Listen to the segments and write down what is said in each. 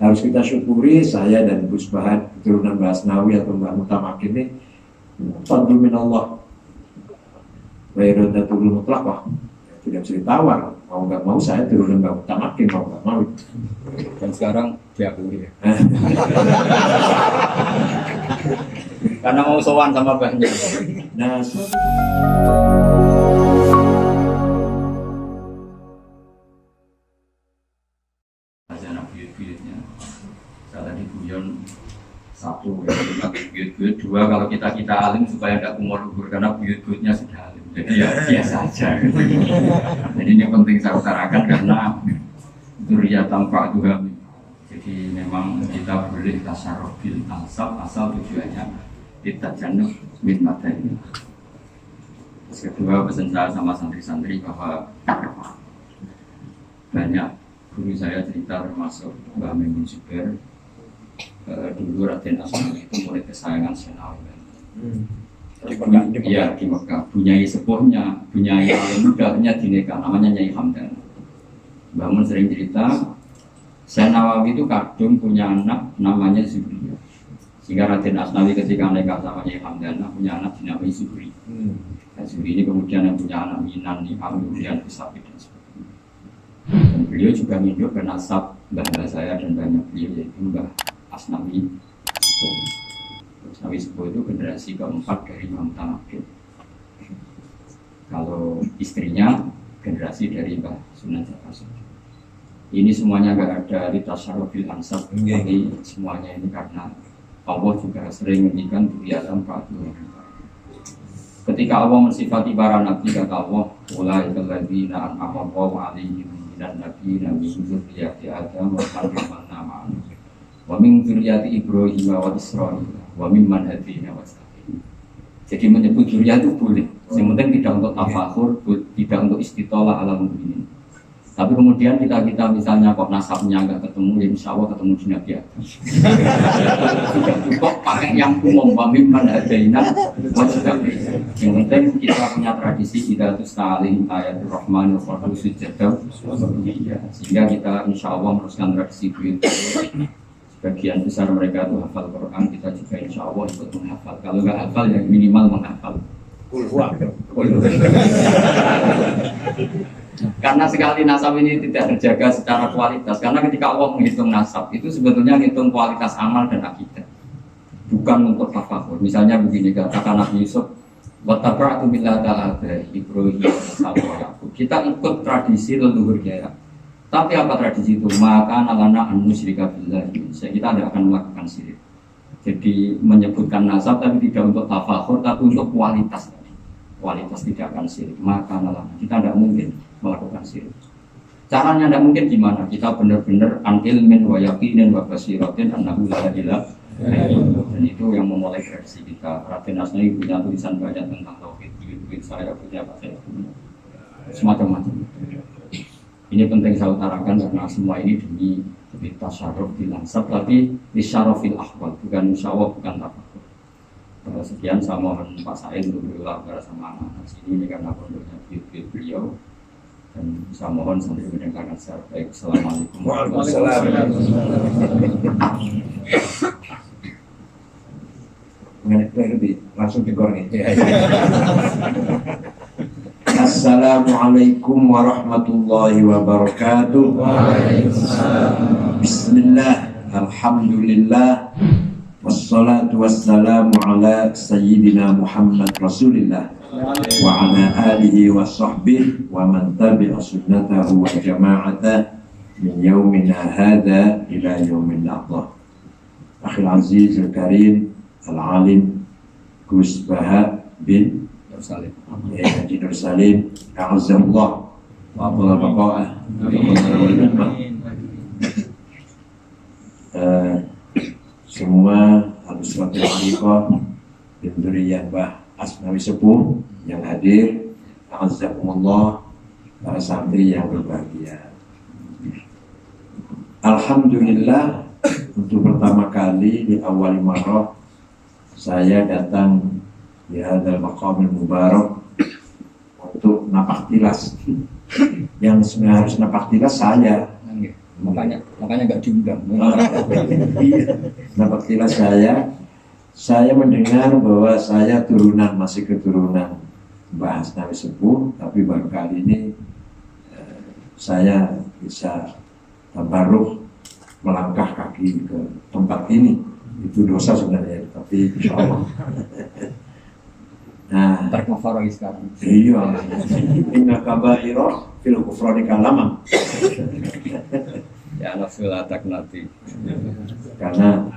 harus kita syukuri. Saya dan Gus Bahan keturunan Mbah Asnawi atau Mbah Mutamakin ini fadlu minallah wa iradatul mutlaqah, tidak bisa ditawar. Mau nggak mau saya turunan Mbah Mutamakin, mau nggak mau. Dan sekarang diakui ya. Karena mau sowan sama banyak. Nah, satu, buyut-buyut. Dua, kalau kita alim supaya tidak kumur-kumur karena buyut-buyutnya sudah alim. Jadi ya biasa aja. Jadi ini penting saya utarakan karena dzurriyyatan ba'duha. Jadi memang kita boleh tasarruf bil ansab asal tujuannya kita jannah min materi. Terus kedua, pesan saya sama santri-santri bahwa banyak guru saya cerita termasuk Mbah Mimun Zubair. Dulu Raden Asnawi itu murid kesayangan Senawi. Iya di Mekah. Bunyai sepuhnya, bunyai alim mudanya di Mekah, namanya Nyai Hamdan. Mbah Mun sering cerita, Senawi itu kadung punya anak namanya Zuhri. Sehingga Raden Asnawi ketika nikah sama Nyai Hamdan punya anak dinamai Zuhri. Dan Zuhri ini kemudian yang punya anak Minan, Al-Murian, Isabi dan sebagainya. Dan beliau juga hidup ke nasab mbah saya dan banyak beliau yaitu Mbah Asnawi Sepuh. Asnawi Sepuh itu generasi keempat dari Imam Tamakin. Kalau istrinya generasi dari Mbah Sunan Jakasura. Ini semuanya nggak ada di tasarrufil ansab, tapi semuanya ini karena Allah juga sering mengikan kegiatan Fatuh. Ketika Allah mensifati para nabi, kata Allah, ulaikal ladzina an'ama Allahu 'alaihim minan nabiyyin min dzurriyyati Adam wa mimman amanu wa min dzurriyyati Ibrahim wa Israil wa mimman hadina wastaqim. Jadi menyebut dzurriyyah itu boleh, yang penting tidak untuk tafakhur, tidak untuk istitolah ala mukminin. Tapi kemudian kita misalnya kok nasabnya nggak ketemu, ya insya Allah ketemu di Nabi Adam. Sudah cukup pakai yang umum, wa mimman hadina wastaqim. Yang penting kita punya tradisi kita itu saling ayatul rahman wa sujud, sehingga kita insya Allah meneruskan tradisi itu. Sebagian besar mereka itu hafal Quran, kita juga insya Allah ikut menghafal. Kalau nggak hafal, ya minimal menghafal. Karena sekali nasab ini tidak terjaga secara kualitas. Karena ketika Allah menghitung nasab itu sebetulnya menghitung kualitas amal dan akidah, bukan untuk tafakur. Misalnya begini, katakan Nabi Yusuf, "Wattaba'tu millata Ibrahim wa Yaqub." Kita ikut tradisi leluhur kita. Tapi apa tradisi itu? Maka nalana an-musyrika billahi. Kita tidak akan melakukan syirik. Jadi menyebutkan nasab tapi tidak untuk tafakhur, tapi untuk kualitas. Kualitas tidak akan syirik. Maka nalana. Kita tidak mungkin melakukan syirik. Caranya tidak mungkin gimana? Kita benar-benar an ilmin wa yaqinin wa basiratin annahu la ilaha illallah. Dan itu yang memulai tradisi kita. Raden Asnawi punya tulisan banyak tentang tauhid. Duit saya punya, apa saya punya. Semacam-macam. Ini penting saya utarakan karena semua ini demi tasyarruf bil ansab, tapi lisyarafil ahwal, bukan insyaallah bukan tafakur. Sekian saya mohon Pak Said untuk berulang bersama anak-anak sini ini karena pondoknya beliau, dan saya mohon sambil mendengarkan secara baik. Assalamualaikum warahmatullahi wabarakatuh. Langsung digor nih. Assalamualaikum warahmatullahi wabarakatuh. Bismillah, alhamdulillah, wassalatu wassalamu ala sayyidina Muhammad Rasulillah wa ala alihi wa sahbihi wa man tabi'a sunnatahu wa jama'atah min yaumina hadha ila yaumin lahdah. Akhil aziz al-karim al-alim Gus Baha bin Salim. Haji Nur Salim, a'azzallah wa aqbala baqa'ah. Semua harus berterima dan dzurriyyah Mbah Asnawi Sepuh yang hadir, a'azzakumullah, para santri yang berbahagia. Alhamdulillah, untuk pertama kali di awal marah saya datang di hadzal maqamil mubarak untuk napak tilas. Yang sebenarnya harus napak tilas saya, makanya nggak diundang. Nah, waktu saya mendengar bahwa saya masih keturunan Mbah Asnawi Sepuh, tapi baru kali ini saya bisa tabarruk melangkah kaki ke tempat ini. Itu dosa sebenarnya, tapi insya Allah. Nah, Terkafaroi sekarang. iya, inna kabairah fil kufrani kalama. Ya nafsul ataknati. Karena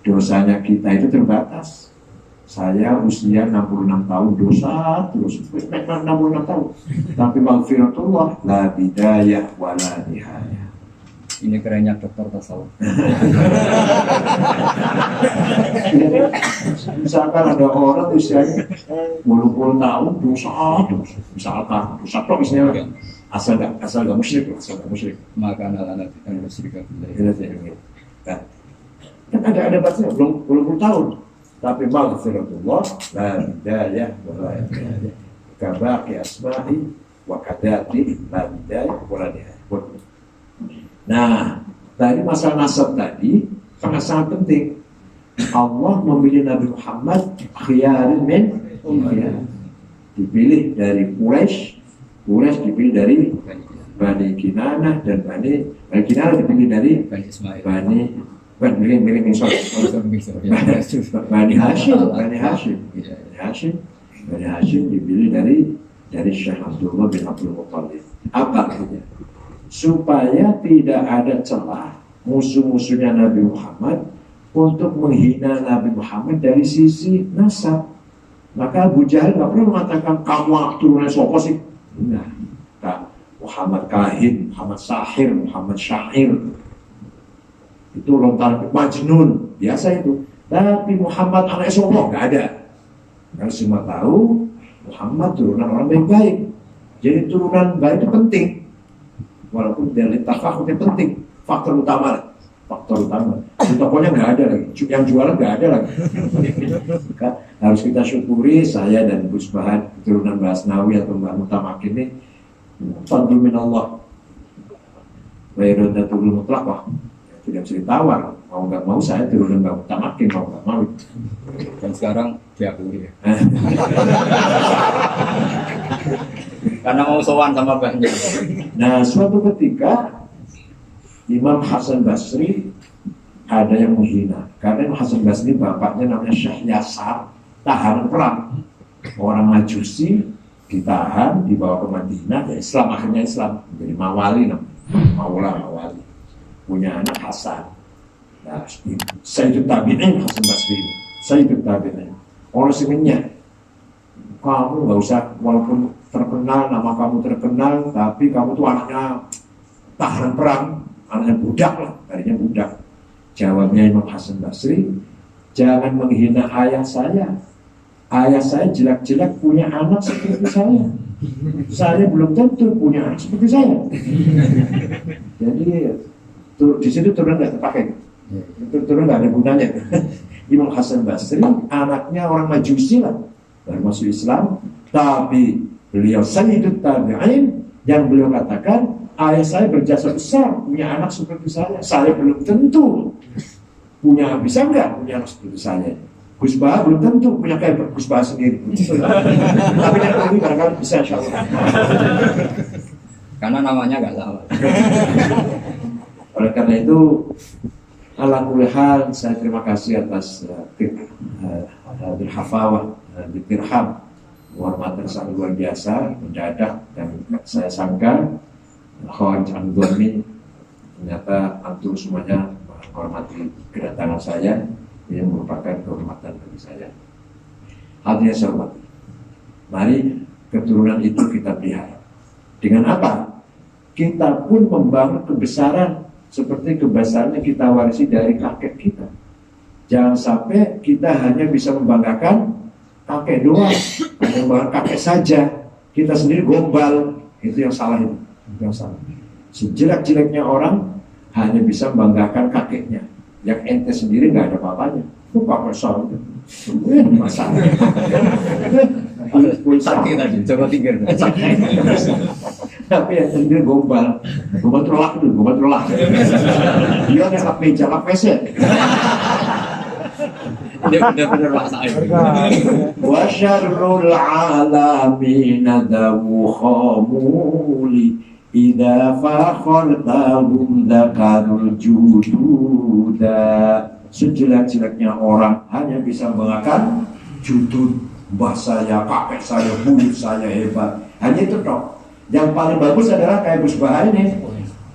dosanya kita itu terbatas. Saya usia 66 tahun dosa terus, memang 66 tahun. Tapi maghfiratullah la bidayah wala nihayah. Ini kerennya dokter tasawuf. Misalkan ada orang usianya 20 tahun dosa terus, misalkan dosa terus misalnya asal nggak musyrik. Maka anak yang musyrik Nah, kan ada batasnya belum 20 tahun. Tapi maghfiratullah la bidayah wala nihayah. Kabaqi asma'i wa kadati la bidayah wala nihayah. Nah, tadi masalah nasab tadi sangat penting. Allah memilih Nabi Muhammad khiyarin min khiyar. Dipilih dari Quraisy dipilih dari Bani Kinanah, dan Bani Kinanah dipilih dari Bani Ismail. Bani Hashim dipilih dari Syekh Abdullah bin Abdul Muttalib. Apa artinya? Supaya tidak ada celah musuh-musuhnya Nabi Muhammad untuk menghina Nabi Muhammad dari sisi nasab. Maka Abu Jahal nggak pernah mengatakan kamu turunnya sopo sih. Nah, Muhammad Kahin, Muhammad Sahir, Muhammad Syair, itu lontaran Majnun, biasa itu. Tapi Muhammad anak sopo nggak ada. Karena semua tahu Muhammad turunan orang baik-baik. Jadi turunan baik itu penting. Walaupun dari tafakut itu penting, faktor utama. Di tokonya nggak ada lagi, yang jualan nggak ada lagi. Harus kita syukuri saya dan Gus Bahan keturunan Mbah Asnawi atau Mbah Mutamakin ini fadlu min Allah wa iradatul mutlaqah. Tidak bisa ditawar, mau nggak mau saya turunan Mbah Mutamakin, mau nggak mau. Dan sekarang diakui ya. Karena mau sowan sama banyak. Nah, suatu ketika Imam Hasan Basri ada yang menghina. Karena Imam Hasan Basri bapaknya namanya Syekh Yasar, tahanan perang. Orang Majusi ditahan, dibawa ke Madinah, ya Islam, akhirnya Islam menjadi Mawali namanya. Mawali. Punya anak Hasan. Nah, Sayyidut Tabi'in Hasan Basri. Sayyidut Tabi'in. Orang sebenarnya kamu nggak usah, walaupun terkenal, nama kamu terkenal, tapi kamu tuh anaknya tahanan perang, anaknya budak lah, tadinya budak. Jawabnya Imam Hasan Basri, jangan menghina ayah saya. Ayah saya jelek-jelek punya anak seperti saya. Saya belum tentu punya anak seperti saya. Jadi di situ turun nggak terpakai, turun nggak ada gunanya. Imam Hasan Basri anaknya orang Majusi lah, baru masuk Islam, tapi beliau Sayyidut Tabi'in yang beliau katakan ayah saya berjasa besar punya anak seperti saya belum tentu punya, bisa nggak punya anak seperti saya. Gus Bah belum tentu punya kayak Gus Bah sendiri. Tapi nanti barangkali bisa, insya Allah. Karena namanya nggak sama. Oleh karena itu, ala kulli hal, saya terima kasih atas berhafawah, dirham, penghormatan sangat luar biasa, mendadak, dan saya sangka Khawarij Andomi ternyata antum semuanya menghormati kedatangan saya. Ini merupakan kehormatan bagi saya. Hadirin saya hormati, mari keturunan itu kita pelihara. Dengan apa? Kita pun membangun kebesaran seperti kebesaran yang kita warisi dari kakek kita. Jangan sampai kita hanya bisa membanggakan kakek doang, hanya membanggakan kakek saja. Kita sendiri gombal, itu yang salah itu. Yang salah. Sejelek-jeleknya orang hanya bisa membanggakan kakeknya. Yang ente sendiri nggak ada apa-apanya. Itu papa soal itu. Masalah. Sakit tadi, coba pikir. Tapi yang sendiri gombal terolak dulu, gombal terolak. Dia ngelak meja, ngelak PC. Dia benar-benar maksa itu. Wa syarrul alamina dawu khamuli idza fakhartahum dzakarul jududa. Sejelek-jeleknya orang hanya bisa mengakan judud. Mbah saya, kakek saya, buyut saya hebat. Hanya itu toh. Yang paling bagus adalah kayak Gus Bah ini.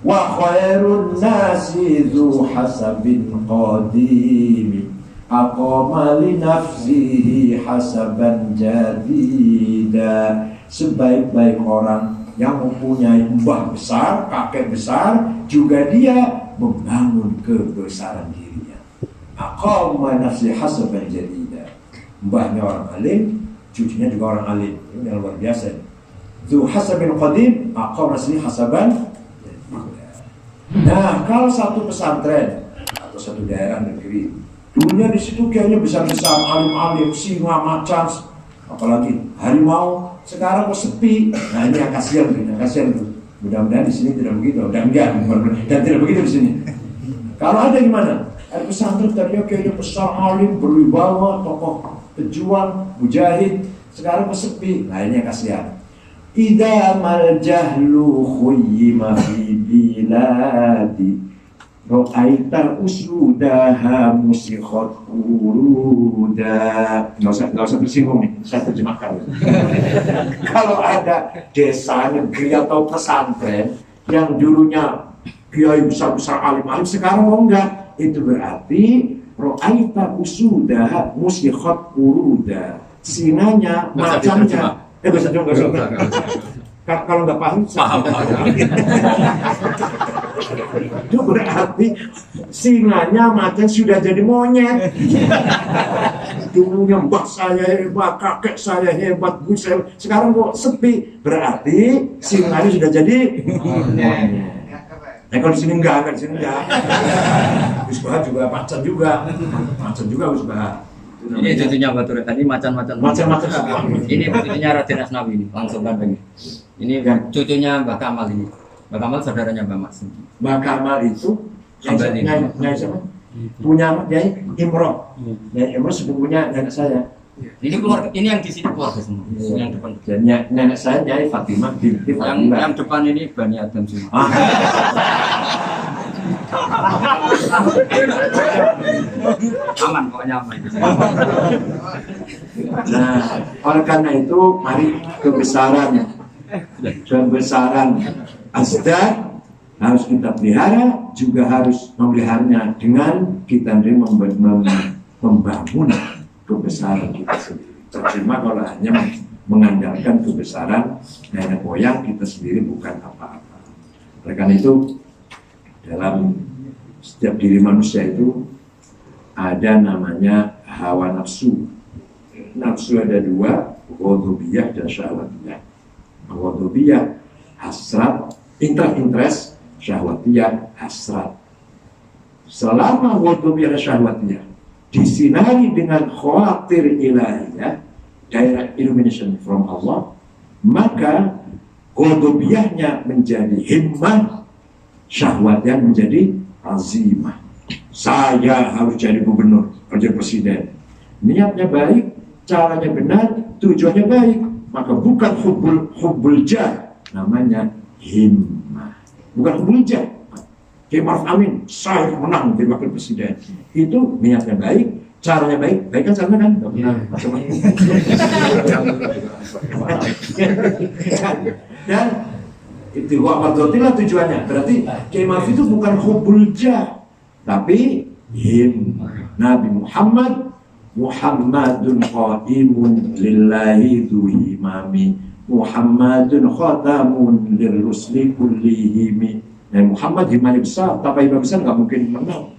Wa khairun nasi dzu hasabin qadimi aqama li nafsihi hasaban jadida. Sebaik-baik orang yang mempunyai mbah besar, kakek besar, juga dia membangun kebesaran dirinya. Aqama nafsihi hasaban jadida. Mbahnya orang alim, cucunya juga orang alim. Ini yang luar biasa. Dzu hasabin qadim aqama nafsihi hasaban. Nah, kalau satu pesantren atau satu daerah negeri, dulunya di situ kayaknya besar-besar, alim-alim, singa, macan, apalagi harimau. Sekarang kok sepi. Nah, ini yang kasihan tuh. Mudah-mudahan di sini tidak begitu. Dan tidak begitu di sini. Kalau ada gimana? Ada pesantren tadinya kayaknya besar, alim, berwibawa, tokoh pejuang, mujahid. Sekarang kok sepi. Nah, ini yang kasihan. Idza mal jahlu khuyyima fi biladi ra'aita usudaha musikhat uruda. Nggak usah bersinggung nih, saya terjemahkan. Kalau ada desa, negeri atau pesantren yang dulunya kiai besar-besar alim-alim, sekarang enggak, itu berarti ra'aita usudaha musikhat uruda. Singanya, macannya. Bisa juga kalau nggak paham, itu berarti singanya macan sudah jadi monyet. Dulunya mbah saya hebat, kakek saya hebat, gue saya. Sekarang kok sepi, berarti singanya sudah jadi monyet. Nah, kalau di sini enggak, di sini enggak. Gus Bah juga macan juga Gus Bah. Ini cucunya Batu tadi macam-macam. Ini cucunya Raden Asnawi ini, langsung kan begini. Ini cucunya Mbah Kamal ini. Mbah Kamal saudaranya Mbah Maksum. Mbah Kamal itu Nyai siapa? Punya Nyai Imroh. Nyai Imroh sepupunya nenek saya. Ini keluarga, ini yang di sini keluarga semua. Yang depan. Dan nenek saya Nyai Fatimah binti Fatimah. Yang depan ini Bani Adam semua. Aman, pokoknya aman. Nah, oleh karena itu mari kebesaran asdaq harus kita pelihara, juga harus memeliharanya dengan kita membangun kebesaran kita sendiri. Tercuma kalau hanya mengandalkan kebesaran nenek moyang kita sendiri bukan apa-apa. Oleh karena itu dalam setiap diri manusia itu ada namanya hawa nafsu. Nafsu ada dua, ghadabiyah dan syahwatiyah. Ghadabiyah hasrat, interest, syahwatiyah hasrat. Selama ghadabiyah dan syahwatiyah disinari dengan khawatir ilahiyah, direct illumination from Allah, maka ghadabiyahnya menjadi himmah, syahwatnya menjadi azimah. Saya harus jadi gubernur, harus jadi presiden. Niatnya baik, caranya benar, tujuannya baik, maka bukan hubbul jah, namanya himmah. Bukan hubbul jah. Kiai Ma'ruf Amin, saya menang jadi wakil presiden. Itu niatnya baik, caranya baik, baik kan caranya kan? Nggak benar, macam-macam. Dan itu wa'amadzotilah tujuannya. Berarti Kiai Ma'ruf itu bukan hubbul jah, tapi Nabi Muhammadun qaimun lillahi duhimami Muhammadun khatamun lirrusli kullihimi. Dan Muhammad himanya besar, tapi himanya besar nggak mungkin menang.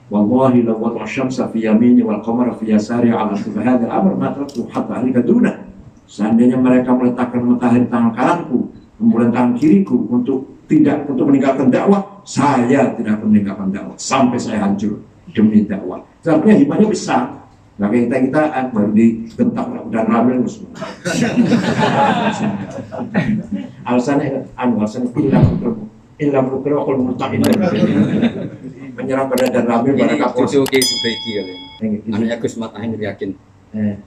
Wallahi law wad'a syamsa fi yamini wal qamara fi yasari ala hadha al-amr ma taraktu hatta alika duna. Seandainya mereka meletakkan matahari di tangan kananku, kemudian tangan kiriku untuk meninggalkan dakwah, saya tidak akan meninggalkan dakwah sampai saya hancur demi dakwah. Artinya himanya besar. Nah kita baru dibentak dan ramil semua. Alasannya ilah berukir wakil murtahin menyerang pada dan ramil pada kapolres. Cucu Kiai Zubaidi kali. Anaknya Gus Matahin yakin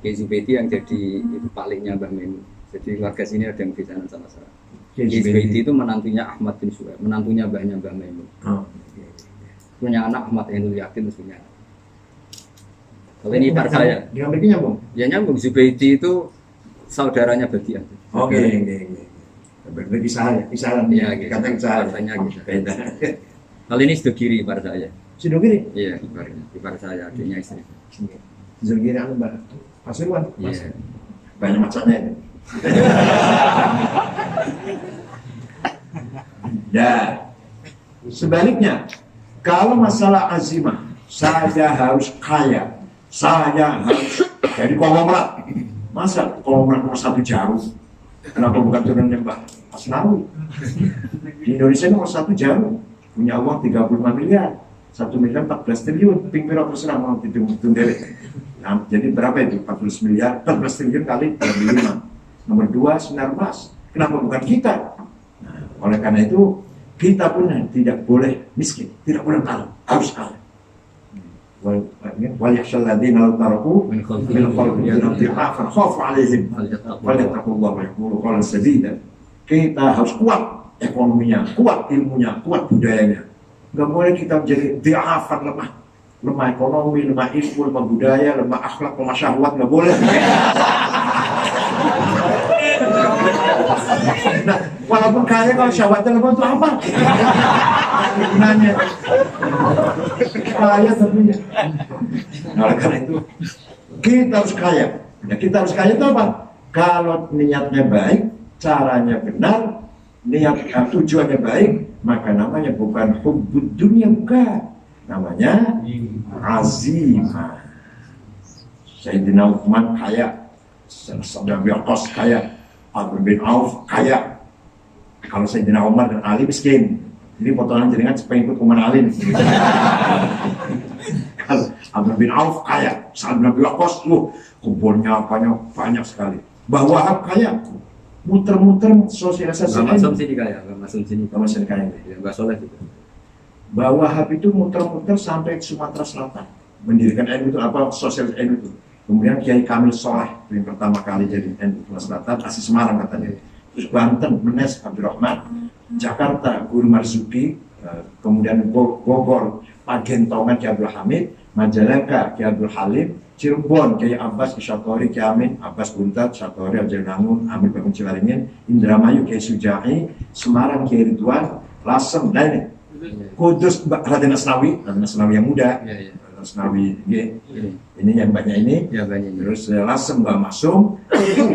Kiai Zubaidi yang jadi itu palingnya Mbah Memun. Jadi warga sini ada yang bisa sama saya. Kiai Zubaidi itu menantunya Ahmad bin Suhaib, menantunya mbahnya Mbah Memun. Punya anak Ahmad Ainul Yakin punya. Kalau ini ipar saya. Dengan begini nyambung? Ya nyambung. Zubaidi itu saudaranya Badian. Oke. Berarti kisah. Iya, kata kisah. Katanya gitu. Kali ini sudah kiri ipar saya. Sudah kiri? Iya, ipar saya, adiknya istri. Sudah kiri anu Mbak Pasuruan. Iya. Banyak macamnya itu. Ya. Sebaliknya, kalau masalah azimah, saya harus kaya. Saya harus jadi konglomerat. Masa konglomerat nomor 1 jauh? Kenapa bukan turunnya Mbak Asnawi? Di Indonesia nomor 1 jauh. Punya uang 35 miliar. 1 miliar 14 triliun. Ping piro terserah mau hitung derek. Nah, jadi berapa itu? 14 miliar, 14 triliun kali 35. Nomor 2 sinar emas. Kenapa bukan kita? Nah, oleh karena itu kita pun tidak boleh miskin, tidak boleh kalah, harus kalah. Wal yakhshal ladzina law taraku min khalfihim dha'fan khafu 'alaihim falyattaqullaha wa yaqulu qawlan sadida. Kita harus kuat ekonominya, kuat ilmunya, kuat budayanya. Enggak boleh kita menjadi dha'fan lemah ekonomi, lemah ilmu, lemah budaya, lemah akhlak, lemah syahwat, enggak boleh. Nah, walaupun kaya kalau syahwatnya lemah itu apa? Gunanya kaya tapi oleh karena itu kita harus kaya. Ya, kita harus kaya itu apa? Kalau niatnya baik, caranya benar, tujuannya baik, maka namanya bukan hubbud dunia, bukan. Namanya azimah. Sayyidina Utsman kaya, Sayyidina Waqqas kaya, Abdul bin Auf kaya. Kalau Sayyidina Umar dan Ali miskin. Jadi potongan jaringan pengen ikut Umar Ali. Kalau Abdul bin Auf kaya, Sa'ad bin Abi Waqqas kebunnya banyak sekali. Mbah Wahab kaya, muter-muter sosialisasi. Mbah Masum sini kaya, Mbah Masum sini. Mbah Masum kaya. Mbah Soleh juga. Mbah Wahab itu muter-muter sampai ke Sumatera Selatan, mendirikan NU itu apa, sosial NU itu. Kemudian Kiai Kamil Soleh yang pertama kali jadi NU Sumatera Selatan, asli Semarang katanya. Terus Banten, Menes Abdurrahman, Jakarta Guru Marzuki, kemudian Bogor Pak Gentongan Kiai Abdul Hamid, Majalengka Kiai Abdul Halim, Cirebon Kiai Abbas Isyatori Kiai Amin, Abbas Buntat, Syatori Abdul Nangun, Amin Bakun Cilaringin, Indramayu Kiai Sujahi, Semarang Kiai Ridwan, Lasem, dan ini Kudus Raden Asnawi yang muda, Asnawi ini yang banyak ini, terus Lasem Mbak Masum,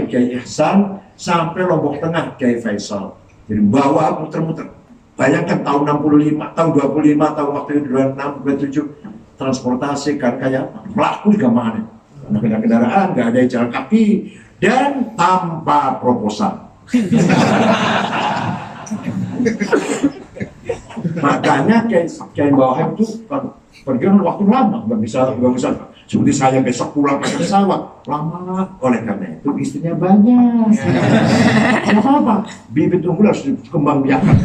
Kiai Ihsan, sampai Lombok Tengah Kiai Faisal. Jadi bawa muter-muter. Bayangkan tahun 65, tahun 25, tahun waktu itu 26, 27 transportasi kan kayak pelaku juga mana? Karena kendaraan, nggak ada jalan kaki dan tanpa proposal. Makanya kayak bawah itu perjalanan waktu lama, nggak bisa. Seperti saya besok pulang pakai pesawat, lama. Oleh karena itu istrinya banyak. Apa? Bibit unggul harus dikembang biakan.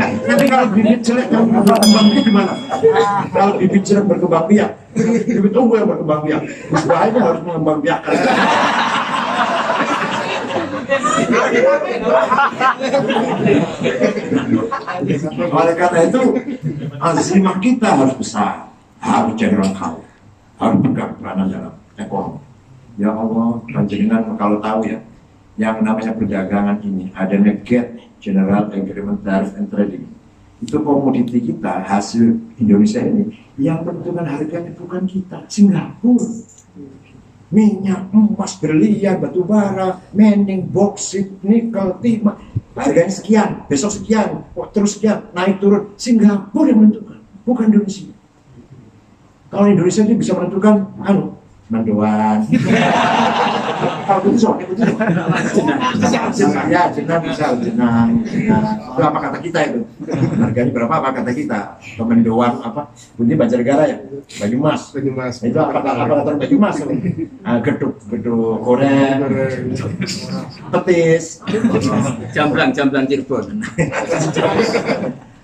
Nanti kalau bibit jelek yang berkembang biak gimana? Kalau bibit jelek berkembang biak, bibit unggul yang berkembang biak. Usahanya harus mengembang biakan. Oleh karena itu azimah kita harus besar, harus jadi orang kaya, harus pegang peranan dalam ekonomi. Ya Allah, panjenengan kalau tahu ya, yang namanya perdagangan ini adanya GATT, General Agreement Tariff and Trading. Itu komoditi kita, hasil Indonesia ini, yang menentukan harganya bukan kita, Singapura. Minyak, emas, berlian, batu bara, mending, boksit, nikel, timah, harganya sekian, besok sekian, terus sekian, naik turun. Singapura yang menentukan, bukan Indonesia. Kalau Indonesia itu bisa menentukan, mendoan. Kalau itu soalnya itu jenang ya, jenang bisa jenang. Itu apa kata kita itu? Harganya berapa apa kata kita? Kemendoan apa? Bunyi Banjarnegara ya, Banyumas. Itu apa kata Banyumas? Geduk goreng, petis, Jamblang Cirebon.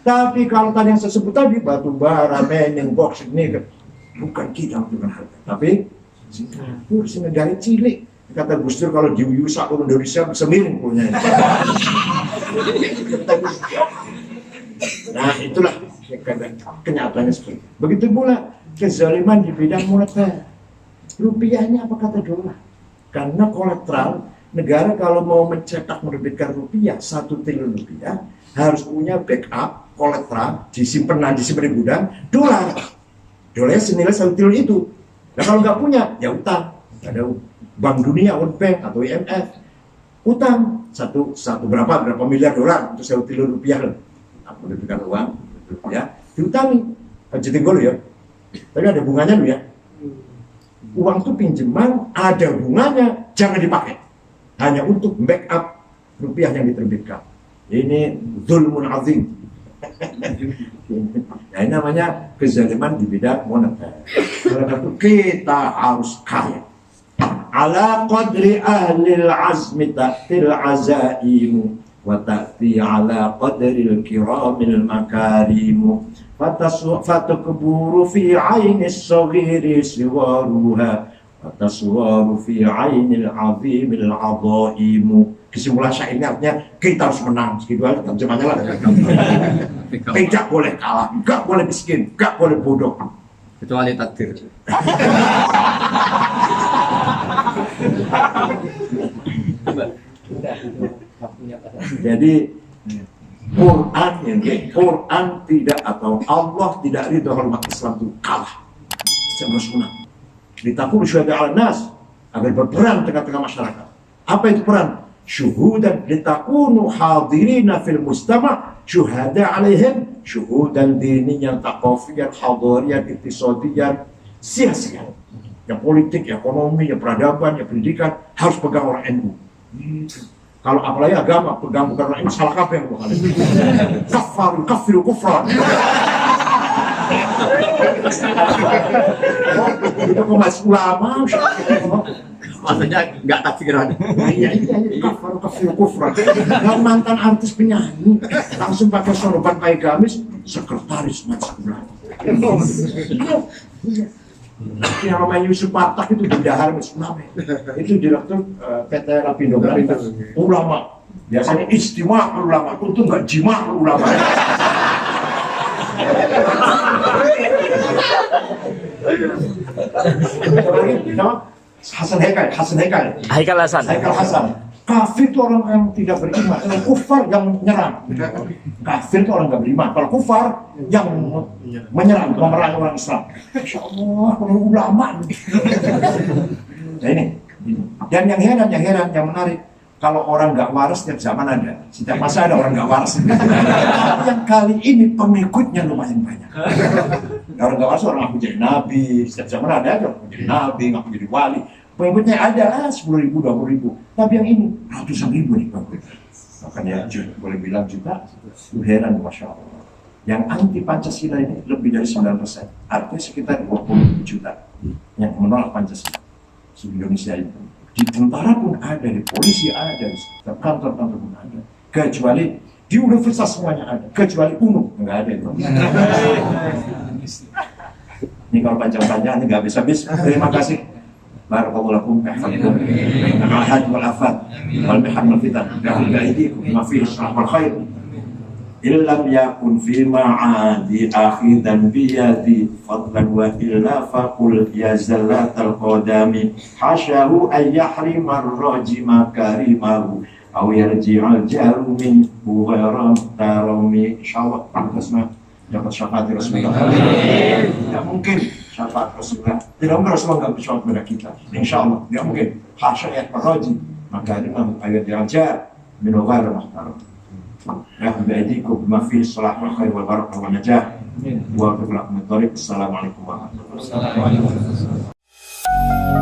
Tapi kalau tadi yang saya sebut tadi batu bara, meneng, box ini bukan kita untuk harga, tapi Singapura si negara cilik. Kata Gus Dur kalau diuyusak orang Indonesia bisa miring punya. Nah itulah kenyataannya seperti itu. Begitu pula kezaliman di bidang moneter. Rupiahnya apa kata dolar? Karena kolateral negara kalau mau mencetak menerbitkan rupiah 1 triliun rupiah harus punya backup kolateral disimpan di gudang dolar. Dolarnya senilai 1 triliun itu. Nah kalau nggak punya ya utang. Ada Bank Dunia, World Bank atau IMF utang satu berapa miliar dolar untuk 1 triliun rupiah loh. Menerbitkan uang ya diutangi. Jadi gol ya. Tapi ada bunganya loh ya. Uang itu pinjaman ada bunganya, jangan dipakai hanya untuk backup rupiah yang diterbitkan. Ini zulmun azim. Nah ini namanya kezaliman di bidang moneter. Karena kita harus kaya. Ala qadri ahlil azmi ta'til azaimu wa ta'ti ala qadril kiramil makarimu fatakburu fi ainis saghiri siwaruha fataswaru fi ainil azimil azaimu. Kesimpulan syairnya artinya kita harus menang. Segitu aja terjemahnya lah. Tidak boleh kalah, tidak boleh miskin, tidak boleh bodoh. Kecuali takdir. Jadi Quran tidak atau Allah tidak ridho umat Islam itu kalah. Sama sunnah. Ditakul syuhada ala nas agar berperan tengah-tengah masyarakat. Apa itu peran? Syuhudan litakunu hadirina fil mustama' syuhada alaihim syuhudan diniyan taqafiyan hadariyan iktisadiyan sia-sia. Yang politik, ya ekonomi, ya peradaban, ya pendidikan harus pegang orang NU. Kalau apalagi agama pegang bukan orang NU salah kafe yang bukan. Kafiru kufran. Itu kemas ulama. Maksudnya nggak takdiran. Iya, kafiru kufran. Yang mantan artis penyanyi langsung pakai soroban pakai gamis sekretaris majlis ulama. Iya. Yang namanya Yusuf Patak itu bendahara majlis ulama. Itu direktur PT Lapindo ulama. Biasanya istimewa ulama, untung nggak jima ulama. Hasan Hasan. Kafir itu orang yang tidak beriman. Kalau kufar yang menyerang. Kafir itu orang yang beriman. Kalau kufar yang menyerang, memerangi orang Islam. Masya Allah, kalau ulama. Nah ini. Dan yang heran, yang menarik. Kalau orang nggak waras setiap zaman ada. Setiap masa ada orang nggak waras. Yang kali ini pengikutnya lumayan banyak. Orang nggak waras orang ngaku jadi nabi. Setiap zaman ada aja ngaku jadi nabi, ngaku jadi wali. Pengikutnya ada lah 10.000, 20.000. Tapi yang ini ratusan ribu nih pengikutnya. Makanya boleh bilang juga heran, Masya Allah. Yang anti Pancasila ini lebih dari 9%. Artinya sekitar 20 juta yang menolak Pancasila di Indonesia itu. Di tentara pun ada, di polisi ada, di kantor-kantor pun ada. Kecuali di universitas semuanya ada, kecuali UNU nggak ada itu. Ini kalau panjang-panjang ini nggak habis-habis. Terima kasih. Barakallahu lakum ihfadkum al-ahad wal afat wal mihan wal fitan bi aydikum ma fihi wal khair illam yakun fi ma'adi akhidan bi yadi fadlan wa illa faqul ya zallatal qadami hasyahu ay yahrima ar-rajima karimahu aw yarji'al jaru min bughairan tarami. Insyaallah Rasulullah dapat syafaat Rasulullah. Tidak mungkin syafaat Rasulullah. Tidak mungkin Rasulullah nggak bersyafaat kepada kita. Insyaallah tidak mungkin. Hasya ar-rajim makarimah ayat diajar min bughairan tarami. Ya bi'aidikum bima fihi salah wal khair wal barakah wal najah wa billahi min thariq. Assalamualaikum warahmatullahi wabarakatuh.